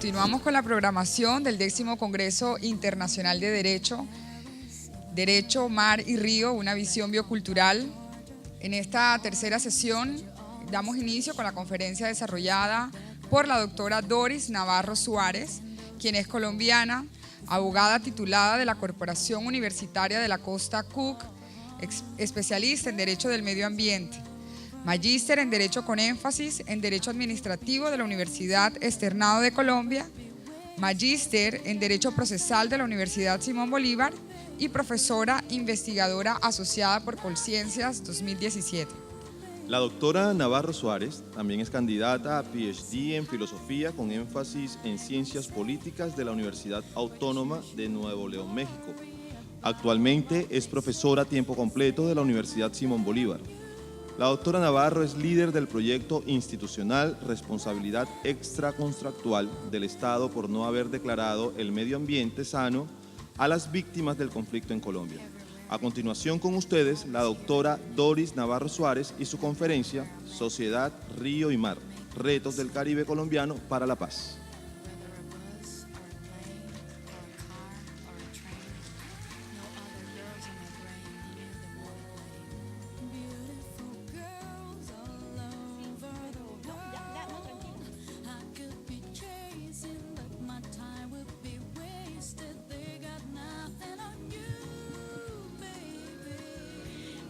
Continuamos con la programación del 10º Congreso Internacional de Derecho, Mar y Río, una visión biocultural. En esta tercera sesión damos inicio con la conferencia desarrollada por la doctora Doris Navarro Suárez, quien es colombiana, abogada titulada de la Corporación Universitaria de la Costa Cook, especialista en Derecho del Medio Ambiente, magíster en Derecho con énfasis en Derecho Administrativo de la Universidad Externado de Colombia, magíster en Derecho Procesal de la Universidad Simón Bolívar y profesora investigadora asociada por Colciencias 2017. La doctora Navarro Suárez también es candidata a PhD en Filosofía con énfasis en Ciencias Políticas de la Universidad Autónoma de Nuevo León, México. Actualmente es profesora a tiempo completo de la Universidad Simón Bolívar. La doctora Navarro es líder del proyecto institucional Responsabilidad Extracontractual del Estado por no haber declarado el medio ambiente sano a las víctimas del conflicto en Colombia. A continuación con ustedes, la doctora Doris Navarro Suárez y su conferencia Sociedad, Río y Mar, Retos del Caribe Colombiano para la Paz.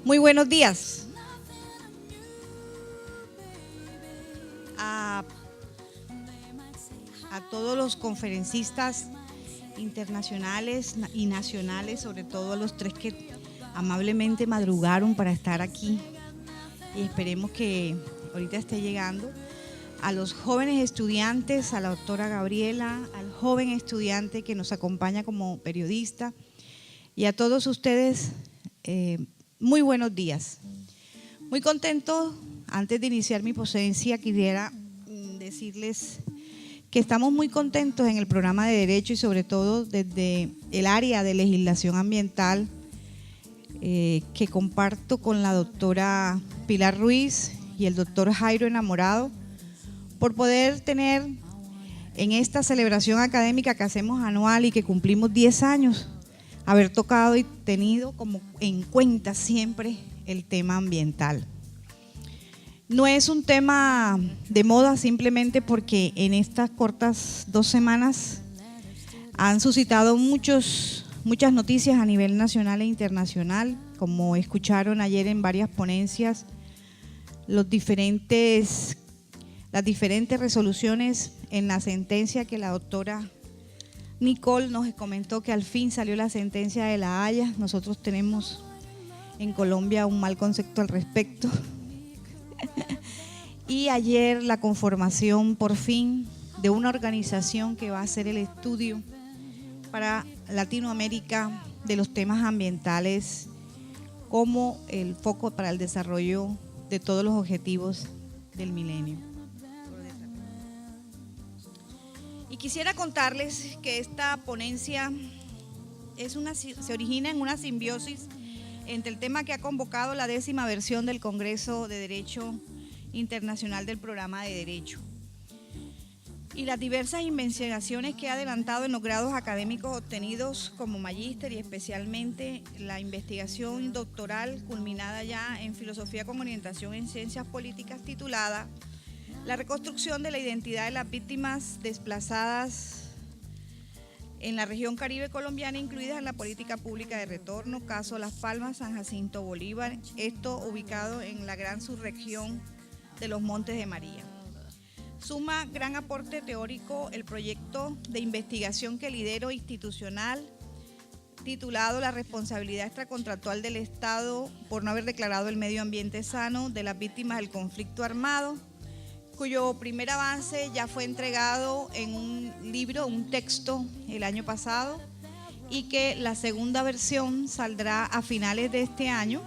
Muy buenos días a todos los conferencistas internacionales y nacionales, sobre todo a los tres que amablemente madrugaron para estar aquí, y esperemos que ahorita esté llegando, a los jóvenes estudiantes, a la doctora Gabriela, al joven estudiante que nos acompaña como periodista, y a todos ustedes, muy buenos días. Muy contento. Antes de iniciar mi ponencia, quisiera decirles que estamos muy contentos en el programa de Derecho y sobre todo desde el área de legislación ambiental que comparto con la doctora Pilar Ruiz y el doctor Jairo Enamorado, por poder tener en esta celebración académica que hacemos anual y que cumplimos 10 años, haber tocado y tenido como en cuenta siempre el tema ambiental. No es un tema de moda simplemente porque en estas cortas 2 semanas han suscitado muchas noticias a nivel nacional e internacional, como escucharon ayer en varias ponencias, las diferentes resoluciones en la sentencia que la doctora Nicole nos comentó que al fin salió la sentencia de La Haya. Nosotros tenemos en Colombia un mal concepto al respecto. Y ayer la conformación por fin de una organización que va a hacer el estudio para Latinoamérica de los temas ambientales como el foco para el desarrollo de todos los objetivos del milenio. Y quisiera contarles que esta ponencia se origina en una simbiosis entre el tema que ha convocado la 10ª versión del Congreso de Derecho Internacional del Programa de Derecho y las diversas investigaciones que ha adelantado en los grados académicos obtenidos como magíster y especialmente la investigación doctoral culminada ya en Filosofía con orientación en Ciencias Políticas titulada La reconstrucción de la identidad de las víctimas desplazadas en la región Caribe colombiana, incluidas en la política pública de retorno, caso Las Palmas, San Jacinto Bolívar, esto ubicado en la gran subregión de los Montes de María. Suma gran aporte teórico el proyecto de investigación que lidero institucional, titulado La responsabilidad extracontractual del Estado por no haber declarado el medio ambiente sano de las víctimas del conflicto armado, cuyo primer avance ya fue entregado en un libro, un texto, el año pasado, y que la segunda versión saldrá a finales de este año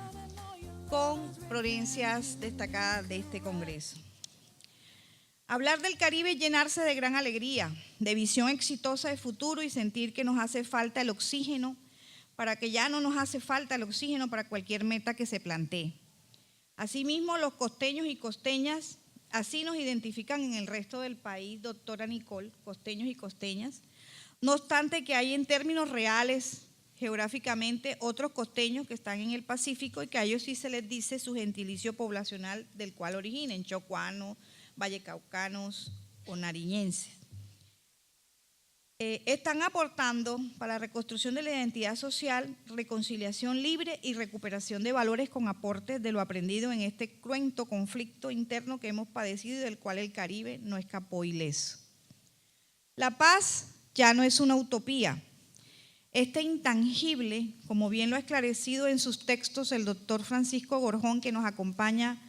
con ponencias destacadas de este Congreso. Hablar del Caribe es llenarse de gran alegría, de visión exitosa de futuro y sentir que nos hace falta el oxígeno, para que ya no nos hace falta el oxígeno para cualquier meta que se plantee. Asimismo, los costeños y costeñas Así nos identifican en el resto del país, doctora Nicole, costeños y costeñas. No obstante que hay en términos reales, geográficamente, otros costeños que están en el Pacífico y que a ellos sí se les dice su gentilicio poblacional del cual originen, chocuanos, vallecaucanos o nariñenses. Están aportando para la reconstrucción de la identidad social, reconciliación libre y recuperación de valores con aportes de lo aprendido en este cruento conflicto interno que hemos padecido y del cual el Caribe no escapó ileso. La paz ya no es una utopía. Este intangible, como bien lo ha esclarecido en sus textos el doctor Francisco Gorjón, que nos acompaña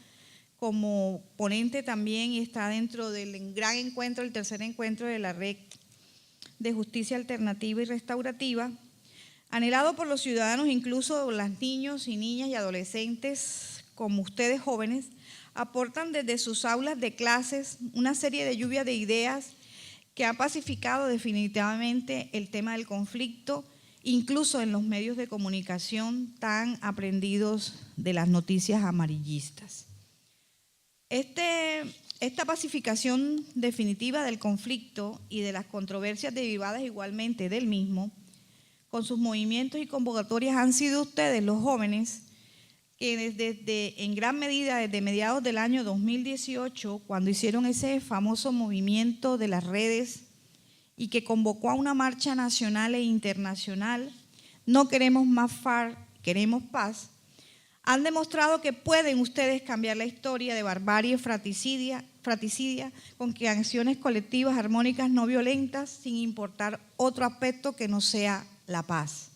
como ponente también y está dentro del gran encuentro, el tercer encuentro de la Red de Justicia Alternativa y Restaurativa, anhelado por los ciudadanos, incluso los niños y niñas y adolescentes como ustedes jóvenes, aportan desde sus aulas de clases una serie de lluvia de ideas que ha pacificado definitivamente el tema del conflicto, incluso en los medios de comunicación tan aprendidos de las noticias amarillistas. Esta pacificación definitiva del conflicto y de las controversias derivadas igualmente del mismo, con sus movimientos y convocatorias, han sido ustedes, los jóvenes, que en gran medida desde mediados del año 2018, cuando hicieron ese famoso movimiento de las redes y que convocó a una marcha nacional e internacional, no queremos más FARC, queremos paz, han demostrado que pueden ustedes cambiar la historia de barbarie fratricidia con acciones colectivas, armónicas, no violentas, sin importar otro aspecto que no sea la paz.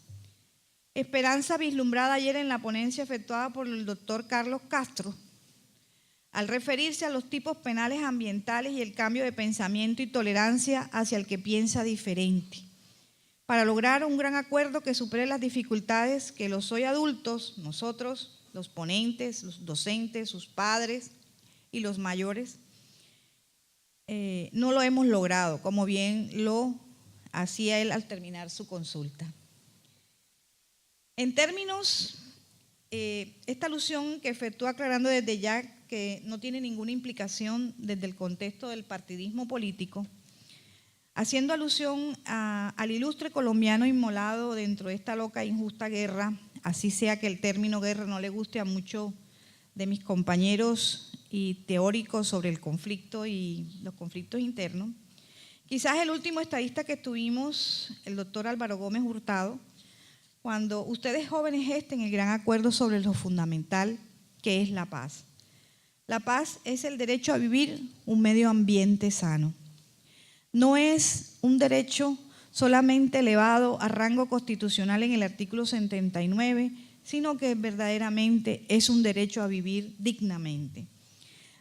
Esperanza vislumbrada ayer en la ponencia efectuada por el doctor Carlos Castro, al referirse a los tipos penales ambientales y el cambio de pensamiento y tolerancia hacia el que piensa diferente, para lograr un gran acuerdo que supere las dificultades que los hoy adultos, nosotros, los ponentes, los docentes, sus padres y los mayores, no lo hemos logrado, como bien lo hacía él al terminar su consulta. En términos, esta alusión que efectúa aclarando desde ya que no tiene ninguna implicación desde el contexto del partidismo político, haciendo alusión al ilustre colombiano inmolado dentro de esta loca e injusta guerra, así sea que el término guerra no le guste a muchos de mis compañeros y teóricos sobre el conflicto y los conflictos internos. Quizás el último estadista que tuvimos, el doctor Álvaro Gómez Hurtado, cuando ustedes jóvenes estén en el gran acuerdo sobre lo fundamental que es la paz. La paz es el derecho a vivir un medio ambiente sano. No es un derecho solamente elevado a rango constitucional en el artículo 79, sino que verdaderamente es un derecho a vivir dignamente.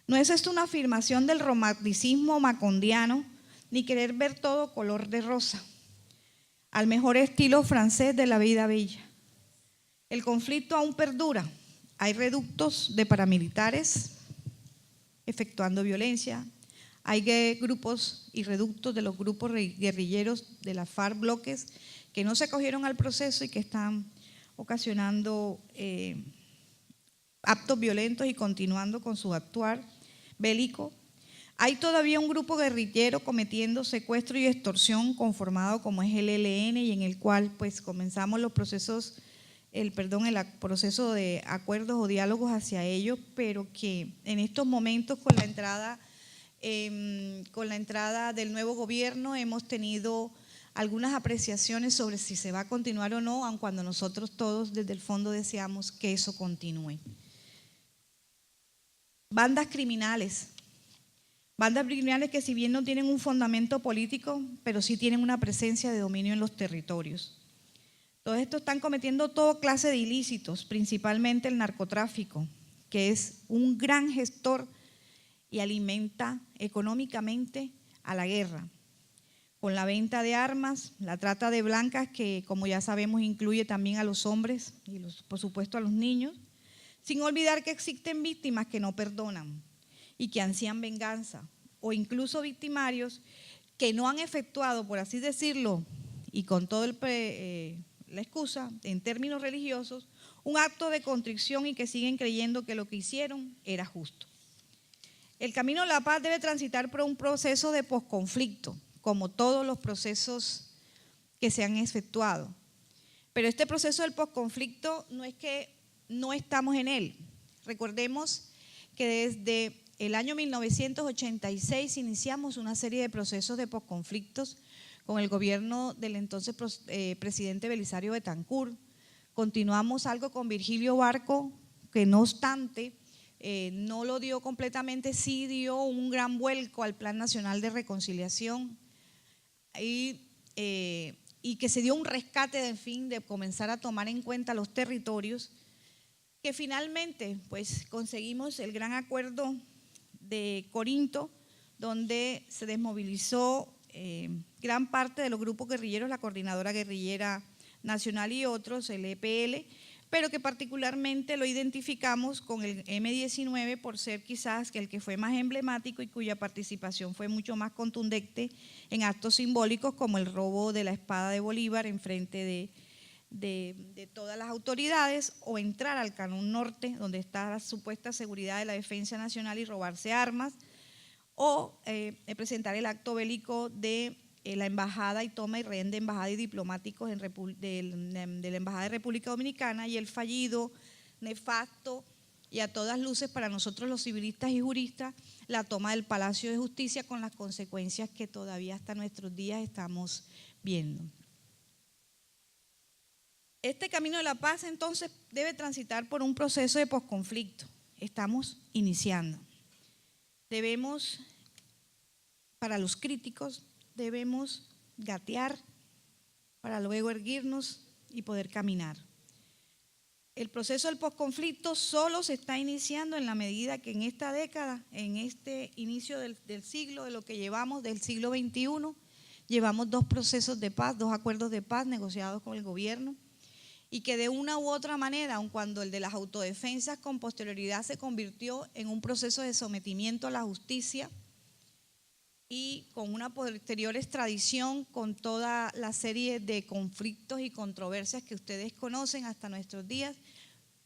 No es esto una afirmación del romanticismo macondiano, ni querer ver todo color de rosa, al mejor estilo francés de la vida bella. El conflicto aún perdura. Hay reductos de paramilitares efectuando violencia. Hay grupos y reductos de los grupos guerrilleros de la FARC, bloques que no se acogieron al proceso y que están ocasionando actos violentos y continuando con su actuar bélico. Hay todavía un grupo guerrillero cometiendo secuestro y extorsión conformado como es el ELN y en el cual pues comenzamos los procesos, el proceso de acuerdos o diálogos hacia ellos, pero que en estos momentos con la entrada del nuevo gobierno hemos tenido algunas apreciaciones sobre si se va a continuar o no, aun cuando nosotros todos desde el fondo deseamos que eso continúe. Bandas criminales que si bien no tienen un fundamento político, pero sí tienen una presencia de dominio en los territorios. Todos estos están cometiendo toda clase de ilícitos, principalmente el narcotráfico, que es un gran gestor y alimenta económicamente a la guerra, con la venta de armas, la trata de blancas, que como ya sabemos incluye también a los hombres y por supuesto a los niños, sin olvidar que existen víctimas que no perdonan y que ansían venganza, o incluso victimarios que no han efectuado, por así decirlo, y con toda la excusa, en términos religiosos, un acto de contrición y que siguen creyendo que lo que hicieron era justo. El camino de la paz debe transitar por un proceso de posconflicto, como todos los procesos que se han efectuado. Pero este proceso del posconflicto no es que no estamos en él. Recordemos que desde el año 1986 iniciamos una serie de procesos de posconflictos con el gobierno del entonces presidente Belisario Betancur. Continuamos algo con Virgilio Barco, que no obstante no lo dio completamente, sí dio un gran vuelco al Plan Nacional de Reconciliación y que se dio un rescate, en fin, de comenzar a tomar en cuenta los territorios, que finalmente pues conseguimos el gran acuerdo de Corinto, donde se desmovilizó gran parte de los grupos guerrilleros, la Coordinadora Guerrillera Nacional y otros, el EPL, pero que particularmente lo identificamos con el M-19 por ser quizás el que fue más emblemático y cuya participación fue mucho más contundente en actos simbólicos como el robo de la espada de Bolívar en frente de todas las autoridades, o entrar al Canón Norte, donde está la supuesta seguridad de la defensa nacional, y robarse armas, o presentar el acto bélico de la embajada y toma y rehén de embajada y diplomáticos de la Embajada de República Dominicana, y el fallido, nefasto y a todas luces para nosotros los civilistas y juristas, la toma del Palacio de Justicia, con las consecuencias que todavía hasta nuestros días estamos viendo. Este camino de la paz entonces debe transitar por un proceso de posconflicto. Estamos iniciando. Debemos, para los críticos, debemos gatear para luego erguirnos y poder caminar. El proceso del posconflicto solo se está iniciando en la medida que en esta década, en este inicio del siglo, de lo que llevamos del siglo XXI, llevamos 2 procesos de paz, 2 acuerdos de paz negociados con el gobierno, y que de una u otra manera, aun cuando el de las autodefensas con posterioridad se convirtió en un proceso de sometimiento a la justicia y con una posterior extradición, con toda la serie de conflictos y controversias que ustedes conocen hasta nuestros días,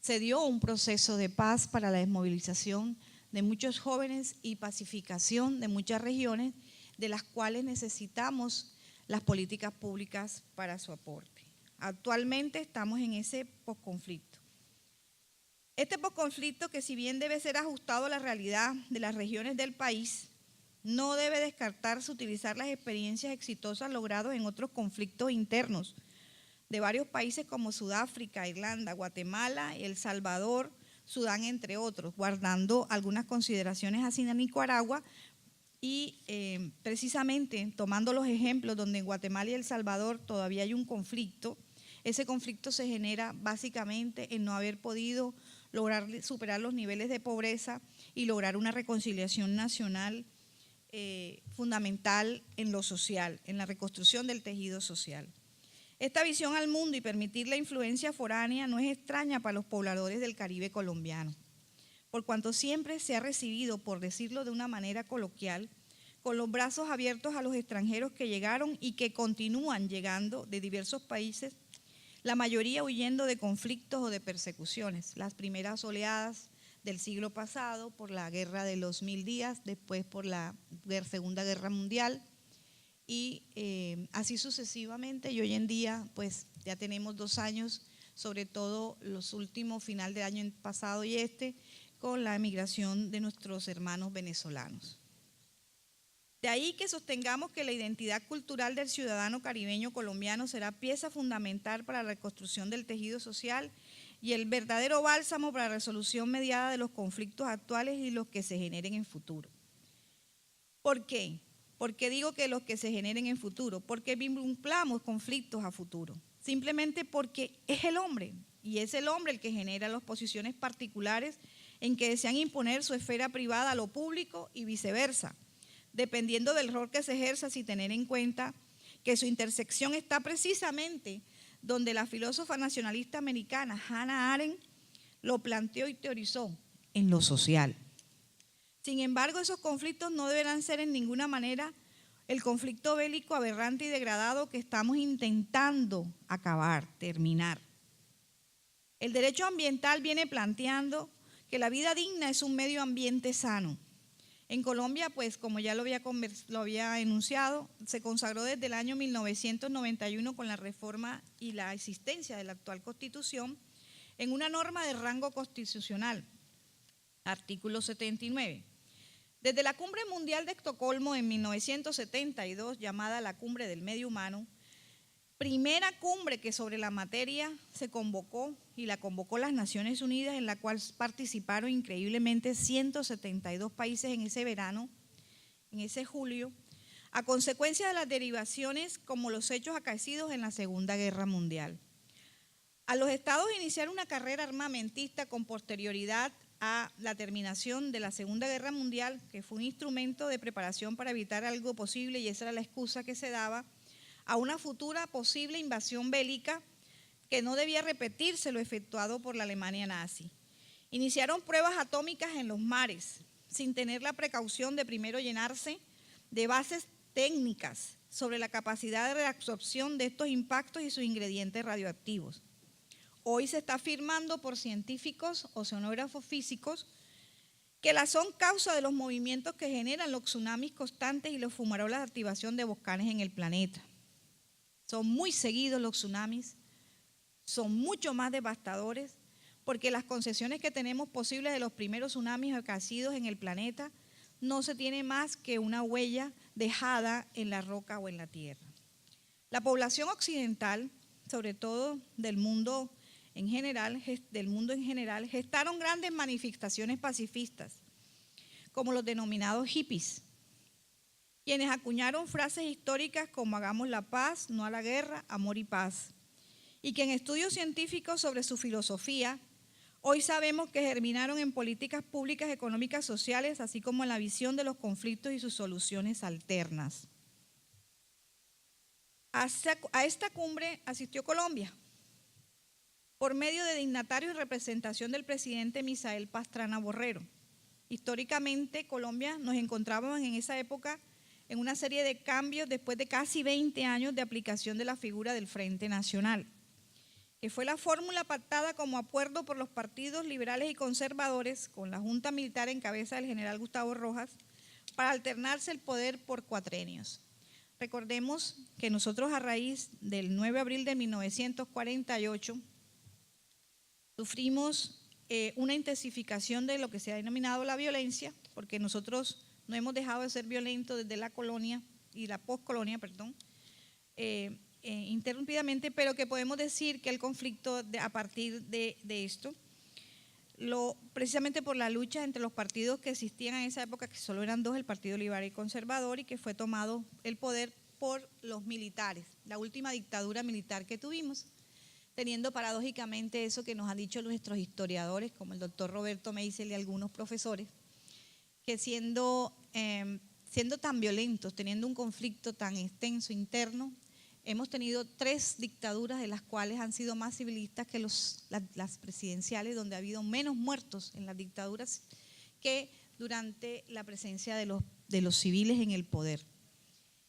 se dio un proceso de paz para la desmovilización de muchos jóvenes y pacificación de muchas regiones, de las cuales necesitamos las políticas públicas para su aporte. Actualmente estamos en ese posconflicto. Este posconflicto, que si bien debe ser ajustado a la realidad de las regiones del país, no debe descartarse utilizar las experiencias exitosas logradas en otros conflictos internos de varios países como Sudáfrica, Irlanda, Guatemala, El Salvador, Sudán, entre otros, guardando algunas consideraciones así a Nicaragua y precisamente tomando los ejemplos donde en Guatemala y El Salvador todavía hay un conflicto. Ese conflicto se genera básicamente en no haber podido lograr superar los niveles de pobreza y lograr una reconciliación nacional fundamental en lo social, en la reconstrucción del tejido social. Esta visión al mundo y permitir la influencia foránea no es extraña para los pobladores del Caribe colombiano, por cuanto siempre se ha recibido, por decirlo de una manera coloquial, con los brazos abiertos a los extranjeros que llegaron y que continúan llegando de diversos países, la mayoría huyendo de conflictos o de persecuciones. Las primeras oleadas del siglo pasado por la guerra de los 1000 días, después por la Segunda Guerra Mundial y así sucesivamente, y hoy en día pues ya tenemos 2 años, sobre todo los últimos, final del año pasado y con la emigración de nuestros hermanos venezolanos. De ahí que sostengamos que la identidad cultural del ciudadano caribeño colombiano será pieza fundamental para la reconstrucción del tejido social y el verdadero bálsamo para la resolución mediada de los conflictos actuales y los que se generen en futuro. ¿Por qué? ¿Por qué digo que los que se generen en futuro? Porque vinculamos conflictos a futuro. Simplemente porque es el hombre, y es el hombre el que genera las posiciones particulares en que desean imponer su esfera privada a lo público y viceversa, dependiendo del rol que se ejerza, sin tener en cuenta que su intersección está precisamente donde la filósofa nacionalista americana Hannah Arendt lo planteó y teorizó, en lo social. Sin embargo, esos conflictos no deberán ser en ninguna manera el conflicto bélico aberrante y degradado que estamos intentando acabar, terminar. El derecho ambiental viene planteando que la vida digna es un medio ambiente sano En Colombia, pues como ya lo había enunciado, se consagró desde el año 1991 con la reforma y la existencia de la actual Constitución en una norma de rango constitucional, artículo 79. Desde la Cumbre Mundial de Estocolmo en 1972, llamada la Cumbre del Medio Humano, primera cumbre que sobre la materia se convocó y la convocó las Naciones Unidas, en la cual participaron increíblemente 172 países en ese verano, en ese julio, a consecuencia de las derivaciones como los hechos acaecidos en la Segunda Guerra Mundial. A los estados iniciar una carrera armamentista con posterioridad a la terminación de la Segunda Guerra Mundial, que fue un instrumento de preparación para evitar algo posible, y esa era la excusa que se daba a una futura posible invasión bélica que no debía repetirse lo efectuado por la Alemania nazi. Iniciaron pruebas atómicas en los mares, sin tener la precaución de primero llenarse de bases técnicas sobre la capacidad de reabsorción de estos impactos y sus ingredientes radioactivos. Hoy se está afirmando por científicos, oceanógrafos físicos, que la son causa de los movimientos que generan los tsunamis constantes y los fumarolas de activación de volcanes en el planeta. Son muy seguidos los tsunamis, son mucho más devastadores, porque las concesiones que tenemos posibles de los primeros tsunamis acaecidos en el planeta no se tiene más que una huella dejada en la roca o en la tierra. La población occidental, sobre todo del mundo en general, gestaron grandes manifestaciones pacifistas, como los denominados hippies, quienes acuñaron frases históricas como hagamos la paz, no a la guerra, amor y paz, y que en estudios científicos sobre su filosofía, hoy sabemos que germinaron en políticas públicas, económicas, sociales, así como en la visión de los conflictos y sus soluciones alternas. A esta cumbre asistió Colombia, por medio de dignatarios y representación del presidente Misael Pastrana Borrero. Históricamente, Colombia nos encontrábamos en esa época en una serie de cambios después de casi 20 años de aplicación de la figura del Frente Nacional, que fue la fórmula pactada como acuerdo por los partidos liberales y conservadores con la Junta Militar en cabeza del general Gustavo Rojas para alternarse el poder por cuatrenios. Recordemos que nosotros, a raíz del 9 de abril de 1948, sufrimos una intensificación de lo que se ha denominado la violencia, porque nosotros no hemos dejado de ser violentos desde la colonia y la poscolonia, interrumpidamente, pero que podemos decir que el conflicto a partir de esto, precisamente por la lucha entre los partidos que existían en esa época, que solo eran dos, el Partido Liberal y Conservador, y que fue tomado el poder por los militares, la última dictadura militar que tuvimos, teniendo paradójicamente eso que nos han dicho nuestros historiadores, como el doctor Roberto Meisel y algunos profesores, que siendo tan violentos, teniendo un conflicto tan extenso interno, hemos tenido 3 dictaduras, de las cuales han sido más civilistas que las presidenciales, donde ha habido menos muertos en las dictaduras que durante la presencia de los civiles en el poder,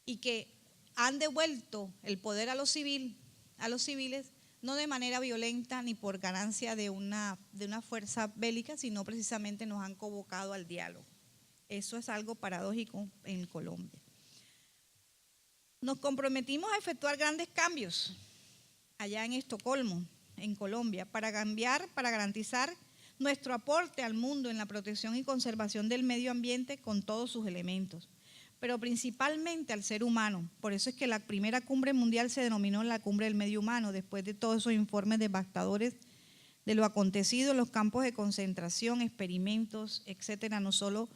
y que han devuelto el poder a los civiles, no de manera violenta ni por ganancia de una fuerza bélica, sino precisamente nos han convocado al diálogo. Eso es algo paradójico en Colombia. Nos comprometimos a efectuar grandes cambios allá en Estocolmo, en Colombia, para garantizar nuestro aporte al mundo en la protección y conservación del medio ambiente con todos sus elementos, pero principalmente al ser humano. Por eso es que la primera cumbre mundial se denominó la Cumbre del Medio Humano, después de todos esos informes devastadores de lo acontecido en los campos de concentración, experimentos, etcétera, no solo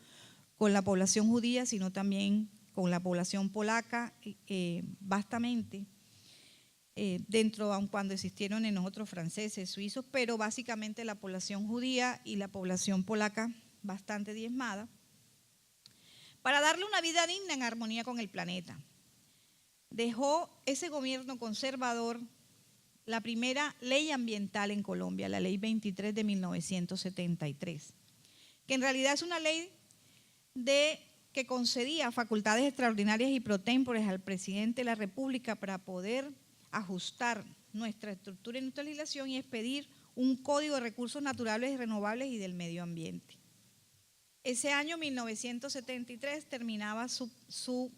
con la población judía, sino también con la población polaca, vastamente, dentro, aun cuando existieron en nosotros franceses, suizos, pero básicamente la población judía y la población polaca bastante diezmada, para darle una vida digna en armonía con el planeta. Dejó ese gobierno conservador la primera ley ambiental en Colombia, la Ley 23 de 1973, que en realidad es una ley que concedía facultades extraordinarias y pro tempore al presidente de la República para poder ajustar nuestra estructura y nuestra legislación y expedir un código de recursos naturales y renovables y del medio ambiente. ese año 1973 terminaba su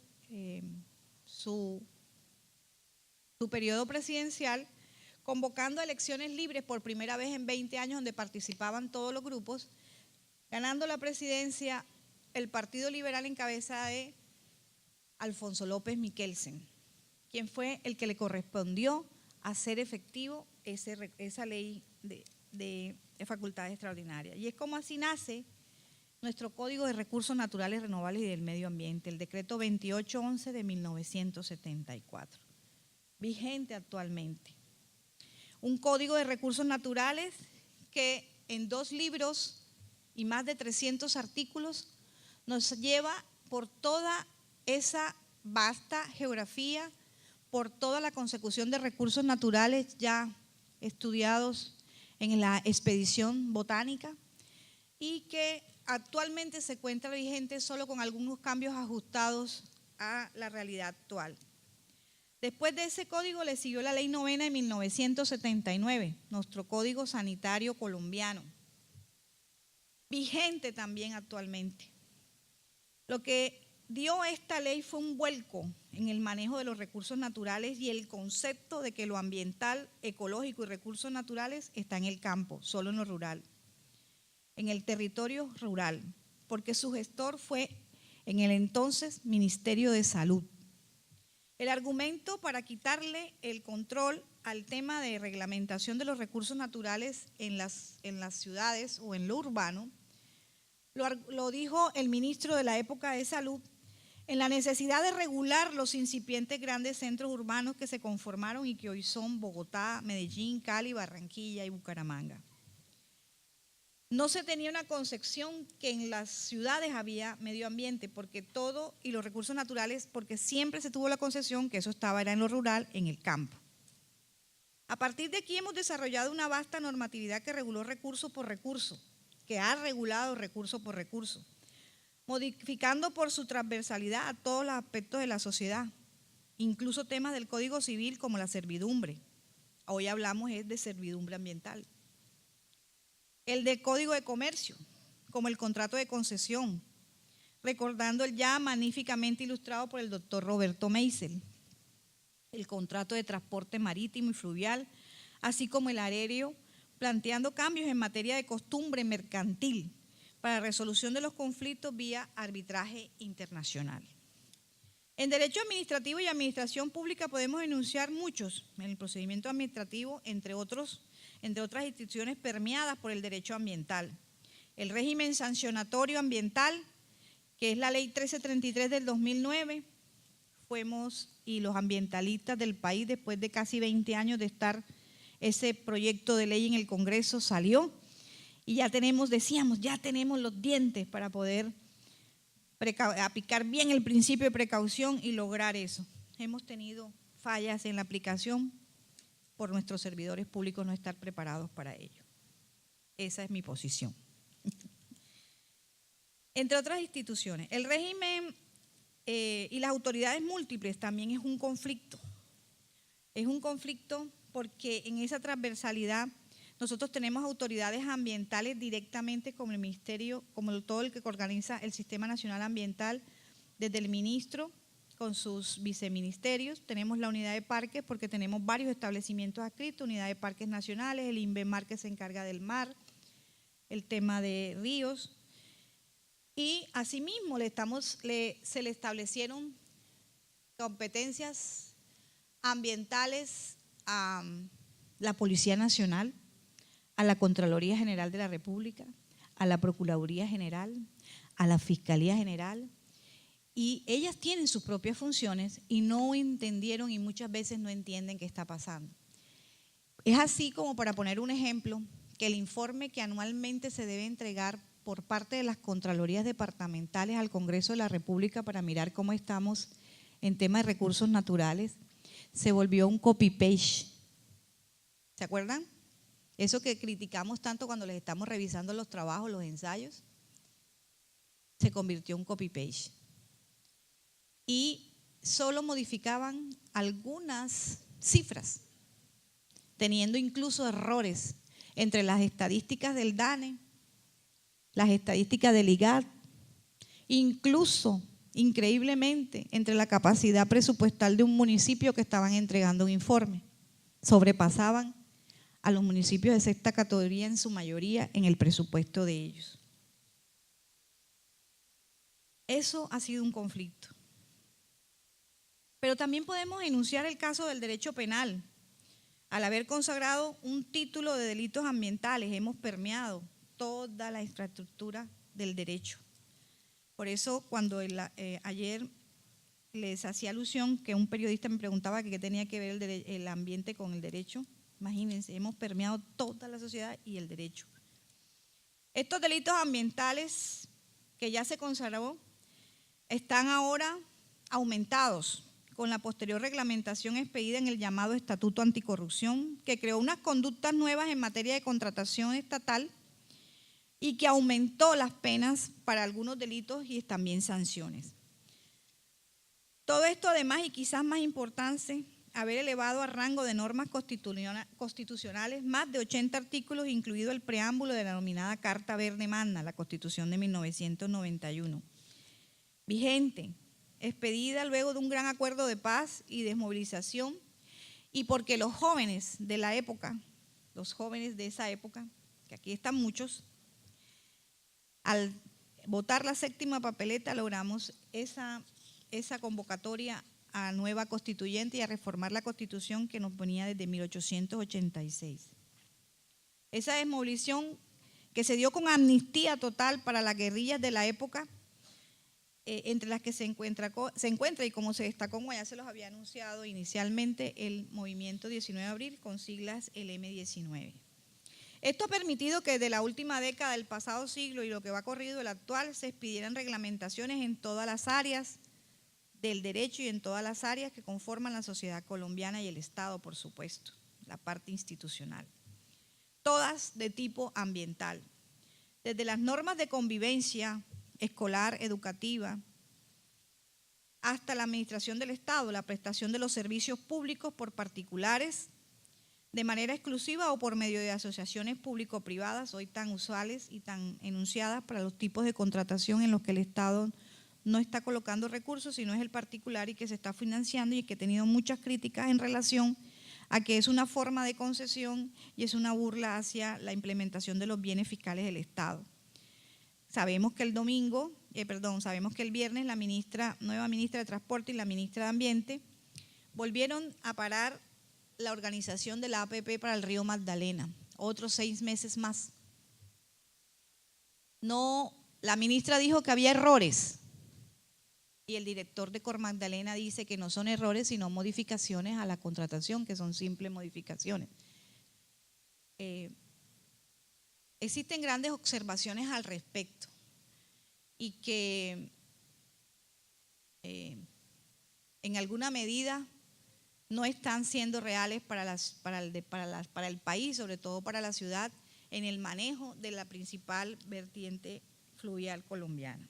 periodo presidencial, convocando elecciones libres por primera vez en 20 años, donde participaban todos los grupos, ganando la presidencia el Partido Liberal en cabeza de Alfonso López Miquelsen, quien fue el que le correspondió hacer efectivo esa ley de facultades extraordinarias. Y es como así nace nuestro Código de Recursos Naturales Renovables y del Medio Ambiente, el decreto 2811 de 1974, vigente actualmente. Un Código de Recursos Naturales que en 2 libros y más de 300 artículos nos lleva por toda esa vasta geografía, por toda la consecución de recursos naturales ya estudiados en la expedición botánica y que actualmente se encuentra vigente solo con algunos cambios ajustados a la realidad actual. Después de ese código le siguió la Ley 9 de 1979, nuestro Código Sanitario colombiano, vigente también actualmente. Lo que dio esta ley fue un vuelco en el manejo de los recursos naturales y el concepto de que lo ambiental, ecológico y recursos naturales está en el campo, solo en lo rural, en el territorio rural, porque su gestor fue en el entonces Ministerio de Salud. El argumento para quitarle el control al tema de reglamentación de los recursos naturales en las ciudades o en lo urbano, lo dijo el ministro de la época de Salud, en la necesidad de regular los incipientes grandes centros urbanos que se conformaron y que hoy son Bogotá, Medellín, Cali, Barranquilla y Bucaramanga. No se tenía una concepción que en las ciudades había medio ambiente, porque todo, y los recursos naturales, porque siempre se tuvo la concepción que eso era en lo rural, en el campo. A partir de aquí hemos desarrollado una vasta normatividad que reguló recurso por recurso, que ha regulado recurso por recurso, modificando por su transversalidad a todos los aspectos de la sociedad, incluso temas del Código Civil como la servidumbre. Hoy hablamos de servidumbre ambiental. El del Código de Comercio, como el contrato de concesión, recordando el ya magníficamente ilustrado por el doctor Roberto Meisel, el contrato de transporte marítimo y fluvial, así como el aéreo, planteando cambios en materia de costumbre mercantil para resolución de los conflictos vía arbitraje internacional. En derecho administrativo y administración pública podemos enunciar muchos en el procedimiento administrativo, entre otras instituciones permeadas por el derecho ambiental. El régimen sancionatorio ambiental, que es la ley 1333 del 2009, y los ambientalistas del país, después de casi 20 años de estar ese proyecto de ley en el Congreso, salió y ya tenemos los dientes para poder aplicar bien el principio de precaución y lograr eso. Hemos tenido fallas en la aplicación por nuestros servidores públicos no estar preparados para ello. Esa es mi posición. Entre otras instituciones, el régimen y las autoridades múltiples también es un conflicto. Es un conflicto porque en esa transversalidad nosotros tenemos autoridades ambientales directamente como el Ministerio, como todo el que organiza el Sistema Nacional Ambiental, desde el ministro con sus viceministerios. Tenemos la unidad de parques porque tenemos varios establecimientos adscritos, unidad de parques nacionales, el INVEMAR que se encarga del mar, el tema de ríos. Y asimismo se le establecieron competencias ambientales a la Policía Nacional, a la Contraloría General de la República, a la Procuraduría General, a la Fiscalía General, y ellas tienen sus propias funciones y no entendieron y muchas veces no entienden qué está pasando. Es así como, para poner un ejemplo, que el informe que anualmente se debe entregar por parte de las Contralorías departamentales al Congreso de la República para mirar cómo estamos en tema de recursos naturales, se volvió un copy-paste. ¿Se acuerdan? Eso que criticamos tanto cuando les estamos revisando los trabajos, los ensayos, se convirtió en un copy-paste. Y solo modificaban algunas cifras, teniendo incluso errores entre las estadísticas del DANE, las estadísticas del IGAD incluso, increíblemente, entre la capacidad presupuestal de un municipio que estaban entregando un informe. Sobrepasaban a los municipios de sexta categoría en su mayoría en el presupuesto de ellos. Eso ha sido un conflicto. Pero también podemos enunciar el caso del derecho penal. Al haber consagrado un título de delitos ambientales, hemos permeado toda la infraestructura del derecho. Por eso, cuando ayer les hacía alusión que un periodista me preguntaba qué tenía que ver el ambiente con el derecho, imagínense, hemos permeado toda la sociedad y el derecho. Estos delitos ambientales que ya se consagró están ahora aumentados con la posterior reglamentación expedida en el llamado Estatuto Anticorrupción, que creó unas conductas nuevas en materia de contratación estatal y que aumentó las penas para algunos delitos y también sanciones. Todo esto además, y quizás más importante, haber elevado a rango de normas constitucionales más de 80 artículos, incluido el preámbulo de la denominada Carta Verde Magna, la Constitución de 1991. Vigente, expedida luego de un gran acuerdo de paz y desmovilización, y porque los jóvenes de la época, los jóvenes de esa época, que aquí están muchos, al votar la séptima papeleta logramos esa convocatoria a nueva constituyente y a reformar la Constitución que nos ponía desde 1886. Esa desmovilización que se dio con amnistía total para las guerrillas de la época, entre las que se encuentra y como se destacó, como ya se los había anunciado inicialmente, el Movimiento 19 de Abril, con siglas el M19. Esto ha permitido que desde la última década del pasado siglo y lo que va corrido el actual se expidieran reglamentaciones en todas las áreas del derecho y en todas las áreas que conforman la sociedad colombiana y el Estado, por supuesto, la parte institucional. Todas de tipo ambiental, desde las normas de convivencia escolar, educativa, hasta la administración del Estado, la prestación de los servicios públicos por particulares, de manera exclusiva o por medio de asociaciones público-privadas, hoy tan usuales y tan enunciadas para los tipos de contratación en los que el Estado no está colocando recursos, sino es el particular y que se está financiando y que ha tenido muchas críticas en relación a que es una forma de concesión y es una burla hacia la implementación de los bienes fiscales del Estado. Sabemos que el viernes la nueva ministra de Transporte y la ministra de Ambiente volvieron a parar la organización de la APP para el río Magdalena, otros 6 meses más. No, la ministra dijo que había errores y el director de Cor Magdalena dice que no son errores sino modificaciones a la contratación, que son simples modificaciones. Existen grandes observaciones al respecto y que en alguna medida no están siendo reales para el país, sobre todo para la ciudad, en el manejo de la principal vertiente fluvial colombiana.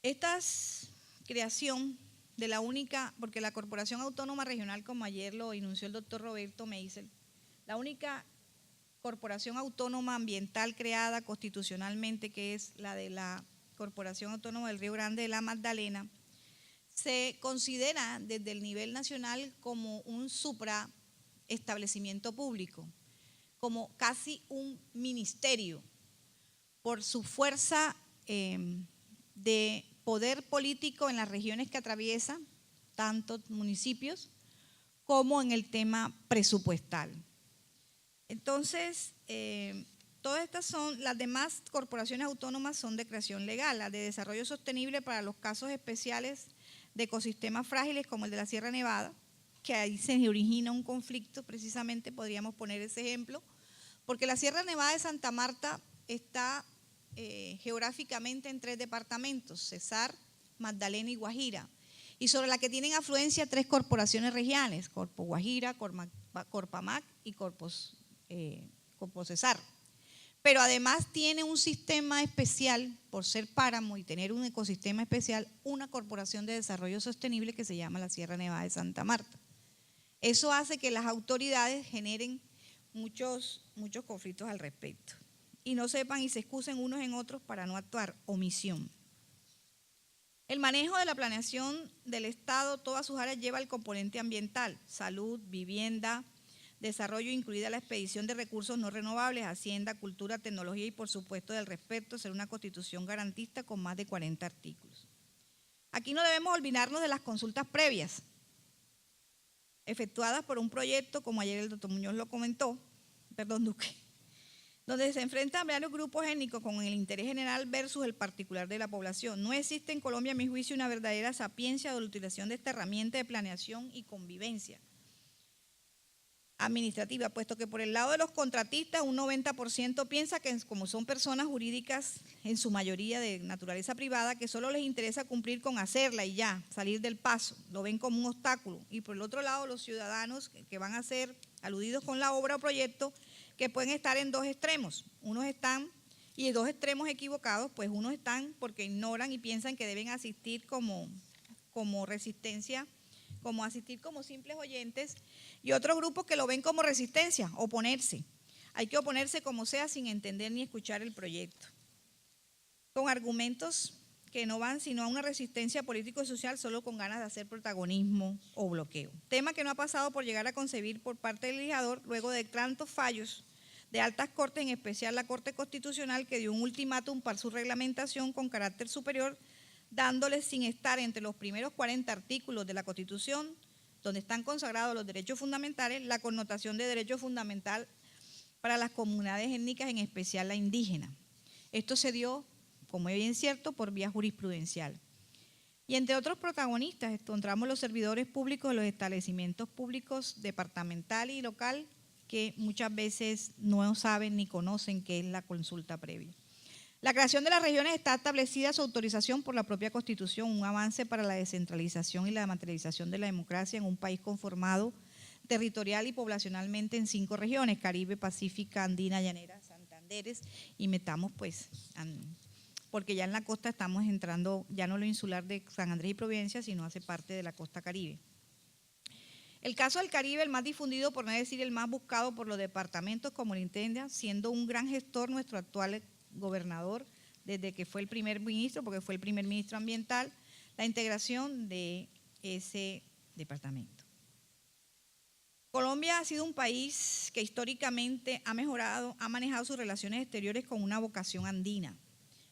Esta creación de la única, porque la Corporación Autónoma Regional, como ayer lo enunció el doctor Roberto Meisel, la única corporación autónoma ambiental creada constitucionalmente, que es la de la Corporación Autónoma del Río Grande de la Magdalena, se considera desde el nivel nacional como un supraestablecimiento público, como casi un ministerio, por su fuerza de poder político en las regiones que atraviesa, tanto municipios como en el tema presupuestal. Entonces, todas estas son, las demás corporaciones autónomas son de creación legal, la de desarrollo sostenible para los casos especiales de ecosistemas frágiles como el de la Sierra Nevada, que ahí se origina un conflicto, precisamente podríamos poner ese ejemplo, porque la Sierra Nevada de Santa Marta está geográficamente en 3 departamentos, Cesar, Magdalena y Guajira, y sobre la que tienen afluencia 3 corporaciones regionales, Corpo Guajira, Corpamac y Corpo Cesar. Pero además tiene un sistema especial, por ser páramo y tener un ecosistema especial, una corporación de desarrollo sostenible que se llama la Sierra Nevada de Santa Marta. Eso hace que las autoridades generen muchos conflictos al respecto. Y no sepan y se excusen unos en otros para no actuar, omisión. El manejo de la planeación del Estado, todas sus áreas lleva el componente ambiental, salud, vivienda, desarrollo, incluida la expedición de recursos no renovables, hacienda, cultura, tecnología y por supuesto del respeto, ser una constitución garantista con más de 40 artículos. Aquí no debemos olvidarnos de las consultas previas, efectuadas por un proyecto, como ayer el doctor Muñoz lo comentó, Duque, donde se enfrentan varios grupos étnicos con el interés general versus el particular de la población. No existe en Colombia, a mi juicio, una verdadera sapiencia de la utilización de esta herramienta de planeación y convivencia administrativa, puesto que por el lado de los contratistas un 90% piensa que como son personas jurídicas en su mayoría de naturaleza privada, que solo les interesa cumplir con hacerla y ya, salir del paso, lo ven como un obstáculo. Y por el otro lado los ciudadanos que van a ser aludidos con la obra o proyecto, que pueden estar en dos extremos, unos están, y dos extremos equivocados, pues unos están porque ignoran y piensan que deben asistir como resistencia, como asistir como simples oyentes, y otros grupos que lo ven como resistencia, oponerse. Hay que oponerse como sea sin entender ni escuchar el proyecto, con argumentos que no van sino a una resistencia político y social, solo con ganas de hacer protagonismo o bloqueo. Tema que no ha pasado por llegar a concebir por parte del legislador luego de tantos fallos de altas cortes, en especial la Corte Constitucional, que dio un ultimátum para su reglamentación con carácter superior, dándoles sin estar entre los primeros 40 artículos de la Constitución, donde están consagrados los derechos fundamentales, la connotación de derecho fundamental para las comunidades étnicas, en especial la indígena. Esto se dio, como es bien cierto, por vía jurisprudencial. Y entre otros protagonistas encontramos los servidores públicos de los establecimientos públicos departamental y local, que muchas veces no saben ni conocen qué es la consulta previa. La creación de las regiones está establecida su autorización por la propia Constitución, un avance para la descentralización y la materialización de la democracia en un país conformado territorial y poblacionalmente en 5 regiones: Caribe, Pacífica, Andina, Llanera, Santanderes, y metamos pues, porque ya en la costa estamos entrando, ya no lo insular de San Andrés y Providencia, sino hace parte de la costa Caribe. El caso del Caribe, el más difundido, por no decir el más buscado por los departamentos como el Intenda, siendo un gran gestor nuestro actual gobernador desde que fue el primer ministro, porque fue el primer ministro ambiental, la integración de ese departamento. Colombia ha sido un país que históricamente ha manejado sus relaciones exteriores con una vocación andina.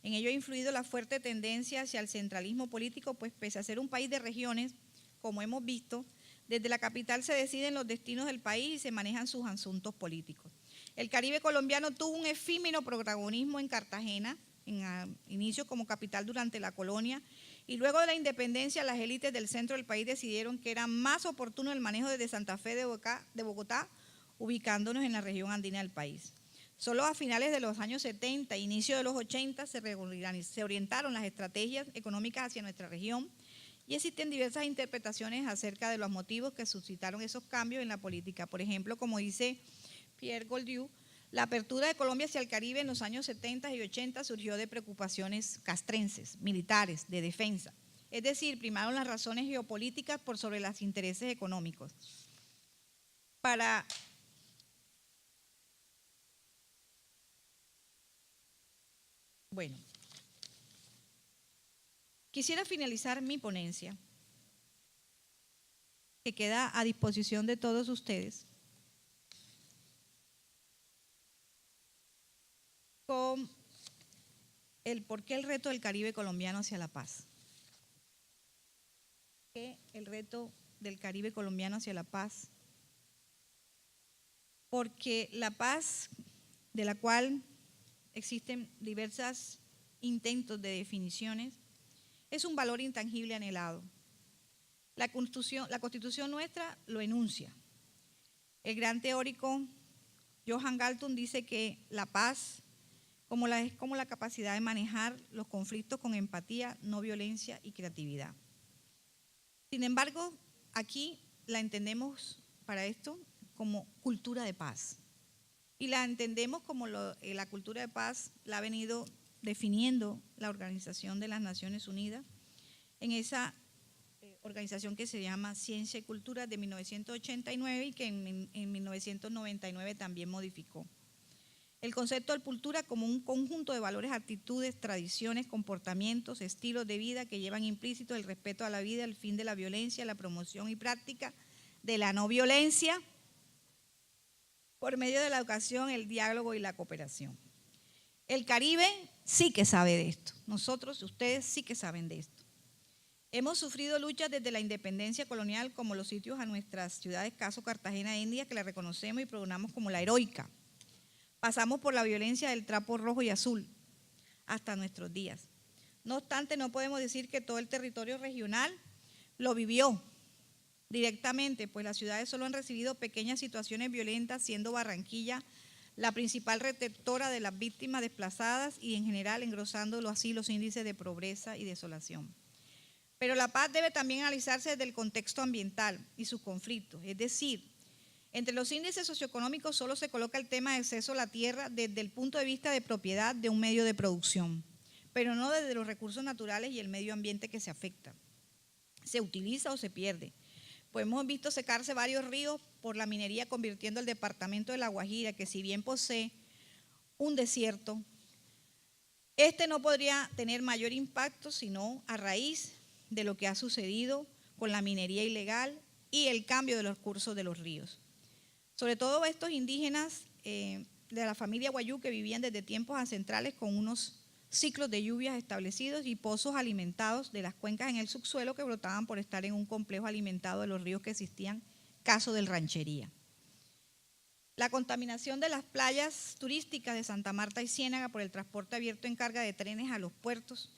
En ello ha influido la fuerte tendencia hacia el centralismo político, pues pese a ser un país de regiones, como hemos visto, desde la capital se deciden los destinos del país y se manejan sus asuntos políticos. El Caribe colombiano tuvo un efímero protagonismo en Cartagena, en inicio como capital durante la colonia, y luego de la independencia las élites del centro del país decidieron que era más oportuno el manejo desde Santa Fe de Bogotá, ubicándonos en la región andina del país. Solo a finales de los años 70 e inicio de los 80 se orientaron las estrategias económicas hacia nuestra región, y existen diversas interpretaciones acerca de los motivos que suscitaron esos cambios en la política. Por ejemplo, como dice Pierre Goldieu, la apertura de Colombia hacia el Caribe en los años 70 y 80 surgió de preocupaciones castrenses, militares, de defensa. Es decir, primaron las razones geopolíticas por sobre los intereses económicos. Quisiera finalizar mi ponencia, que queda a disposición de todos ustedes, con el por qué el reto del Caribe colombiano hacia la paz. ¿Por qué el reto del Caribe colombiano hacia la paz? Porque la paz, de la cual existen diversos intentos de definiciones, es un valor intangible anhelado. La Constitución nuestra lo enuncia. El gran teórico Johan Galtung dice que la paz es como la capacidad de manejar los conflictos con empatía, no violencia y creatividad. Sin embargo, aquí la entendemos para esto como cultura de paz. Y la entendemos como la cultura de paz la ha venido definiendo la Organización de las Naciones Unidas en esa organización que se llama Ciencia y Cultura de 1989 y que en 1999 también modificó. El concepto de cultura como un conjunto de valores, actitudes, tradiciones, comportamientos, estilos de vida que llevan implícito el respeto a la vida, el fin de la violencia, la promoción y práctica de la no violencia por medio de la educación, el diálogo y la cooperación. El Caribe sí que sabe de esto. Nosotros, ustedes sí que saben de esto. Hemos sufrido luchas desde la independencia colonial, como los sitios a nuestras ciudades, caso Cartagena de Indias, que la reconocemos y pronunciamos como la heroica. Pasamos por la violencia del trapo rojo y azul hasta nuestros días. No obstante, no podemos decir que todo el territorio regional lo vivió directamente, pues las ciudades solo han recibido pequeñas situaciones violentas, siendo Barranquilla la principal receptora de las víctimas desplazadas y en general engrosándolo así los índices de pobreza y desolación. Pero la paz debe también analizarse desde el contexto ambiental y sus conflictos, es decir, entre los índices socioeconómicos solo se coloca el tema de acceso a la tierra desde el punto de vista de propiedad de un medio de producción, pero no desde los recursos naturales y el medio ambiente que se afecta. Se utiliza o se pierde. Pues hemos visto secarse varios ríos por la minería, convirtiendo el departamento de La Guajira, que si bien posee un desierto, no podría tener mayor impacto sino a raíz de lo que ha sucedido con la minería ilegal y el cambio de los cursos de los ríos. Sobre todo estos indígenas de la familia Wayuu que vivían desde tiempos ancestrales con unos ciclos de lluvias establecidos y pozos alimentados de las cuencas en el subsuelo que brotaban por estar en un complejo alimentado de los ríos que existían, caso del Ranchería. La contaminación de las playas turísticas de Santa Marta y Ciénaga por el transporte abierto en carga de trenes a los puertos,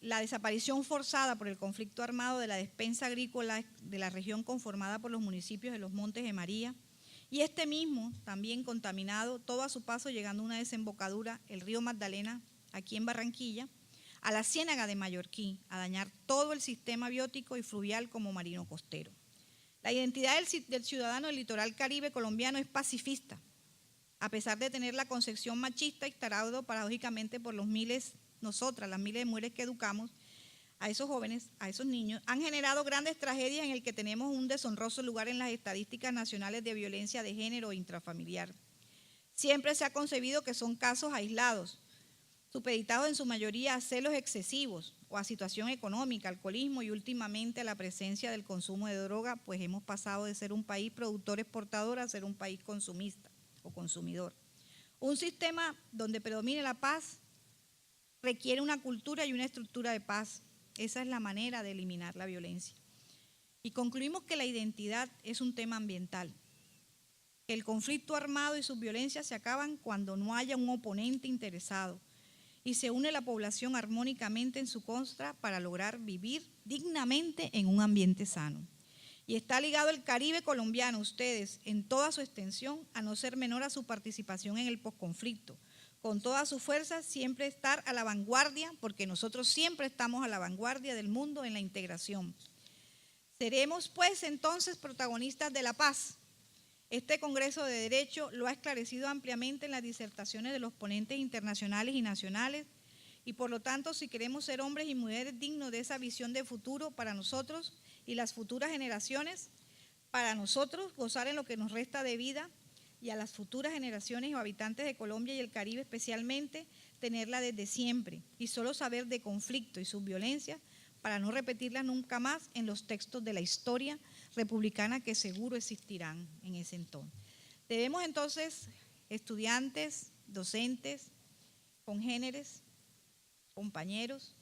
la desaparición forzada por el conflicto armado de la despensa agrícola de la región conformada por los municipios de Los Montes de María, y mismo también contaminado todo a su paso, llegando a una desembocadura, el río Magdalena, aquí en Barranquilla, a la Ciénaga de Mallorquín, a dañar todo el sistema biótico y fluvial como marino costero. La identidad del ciudadano del litoral caribe colombiano es pacifista, a pesar de tener la concepción machista instaurado paradójicamente por los miles, nosotras, las miles de mujeres que educamos, a esos jóvenes, a esos niños, han generado grandes tragedias en el que tenemos un deshonroso lugar en las estadísticas nacionales de violencia de género e intrafamiliar. Siempre se ha concebido que son casos aislados, supeditados en su mayoría a celos excesivos o a situación económica, alcoholismo y últimamente a la presencia del consumo de droga, pues hemos pasado de ser un país productor exportador a ser un país consumista o consumidor. Un sistema donde predomine la paz requiere una cultura y una estructura de paz. Esa es la manera de eliminar la violencia. Y concluimos que la identidad es un tema ambiental. El conflicto armado y sus violencias se acaban cuando no haya un oponente interesado y se une la población armónicamente en su contra para lograr vivir dignamente en un ambiente sano. Y está ligado el Caribe colombiano, ustedes, en toda su extensión, a no ser menor a su participación en el posconflicto. Con toda su fuerza, siempre estar a la vanguardia, porque nosotros siempre estamos a la vanguardia del mundo en la integración. Seremos, pues, entonces protagonistas de la paz. Este Congreso de Derecho lo ha esclarecido ampliamente en las disertaciones de los ponentes internacionales y nacionales, y por lo tanto, si queremos ser hombres y mujeres dignos de esa visión de futuro para nosotros y las futuras generaciones, para nosotros gozar en lo que nos resta de vida, y a las futuras generaciones o habitantes de Colombia y el Caribe especialmente, tenerla desde siempre y solo saber de conflicto y sus violencias para no repetirlas nunca más en los textos de la historia republicana que seguro existirán en ese entonces. Debemos entonces, estudiantes, docentes, congéneres, compañeros,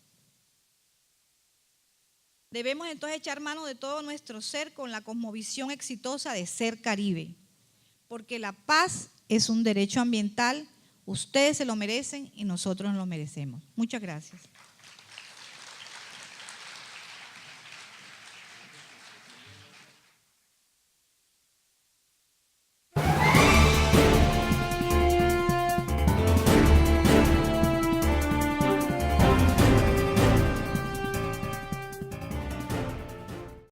debemos entonces echar mano de todo nuestro ser con la cosmovisión exitosa de ser Caribe, porque la paz es un derecho ambiental, ustedes se lo merecen y nosotros nos lo merecemos. Muchas gracias.